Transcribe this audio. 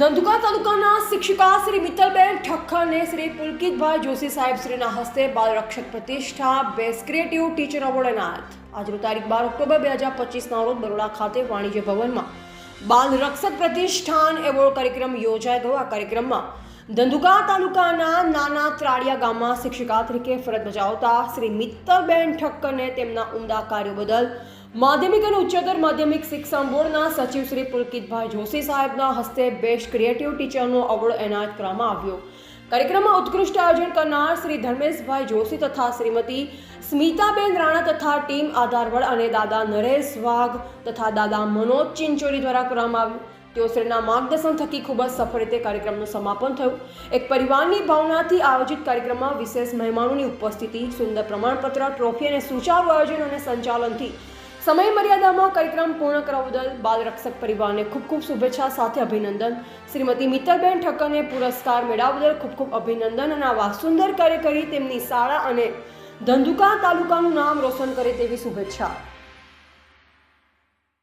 ધંધુકા તાલુકાના શિક્ષિકા શ્રી મિત્તલબેન ઠક્કરને શ્રી પુલકિતભાઈ જોશી સાહેબ શ્રીના હસ્તે બાલ રક્ષક પ્રતિષ્ઠા બેસ્ટ ક્રિએટિવ ટીચર એવોર્ડ એનાયત. આજરોજ તારીખ 12 ઓક્ટોબર 2025ના રોજ બરોડા ખાતે વાણિજ્ય ભવનમાં બાલ રક્ષક પ્રતિષ્ઠાન એવોર્ડ કાર્યક્રમ યોજાઈ ગયો. આ કાર્યક્રમમાં ધંધુકા તાલુકાના નાના ત્રાડિયા ગામમાં શિક્ષિકા તરીકે ફરજ બજાવતા શ્રી મિત્તલબેન ઠક્કરને તેમના ઉમદા કાર્યો બદલ માધ્યમિક અને ઉચ્ચતર માધ્યમિક શિક્ષણ બોર્ડના સચિવ શ્રી પુલકિતભાઈ જોશી સાહેબના હસ્તે બેસ્ટ ક્રિએટિવ ટીચરનો એવોર્ડ એનાયત કરવામાં આવ્યો. કાર્યક્રમમાં ઉત્કૃષ્ટ આયોજન કરનાર શ્રી ધર્મેશભાઈ જોશી તથા શ્રીમતી સ્મિતાબેન રાણા તથા ટીમ આધારવડ અને દાદા નરેશ વાઘ તથા દાદા મનોજ ચિંચોલી દ્વારા કરવામાં આવ્યું. તેઓ શ્રીના માર્ગદર્શન થકી ખૂબ જ સફળ રીતે કાર્યક્રમનું સમાપન થયું. એક પરિવારની ભાવનાથી આયોજિત કાર્યક્રમમાં વિશેષ મહેમાનોની ઉપસ્થિતિ, સુંદર પ્રમાણપત્ર, ટ્રોફી અને સુચારુ આયોજન અને સંચાલનથી સમય મર્યાદામાં કાર્યક્રમ પૂર્ણ કરવા બદલ બાલ રક્ષક પરિવારને ખૂબ ખૂબ શુભેચ્છા સાથે અભિનંદન. શ્રીમતી મિત્તલબેન ઠક્કરને પુરસ્કાર મેળવવા બદલ ખૂબ ખૂબ અભિનંદન અને આવા સુંદર કાર્ય કરી તેમની શાળા અને ધંધુકા તાલુકાનું નામ રોશન કરે તેવી શુભેચ્છા.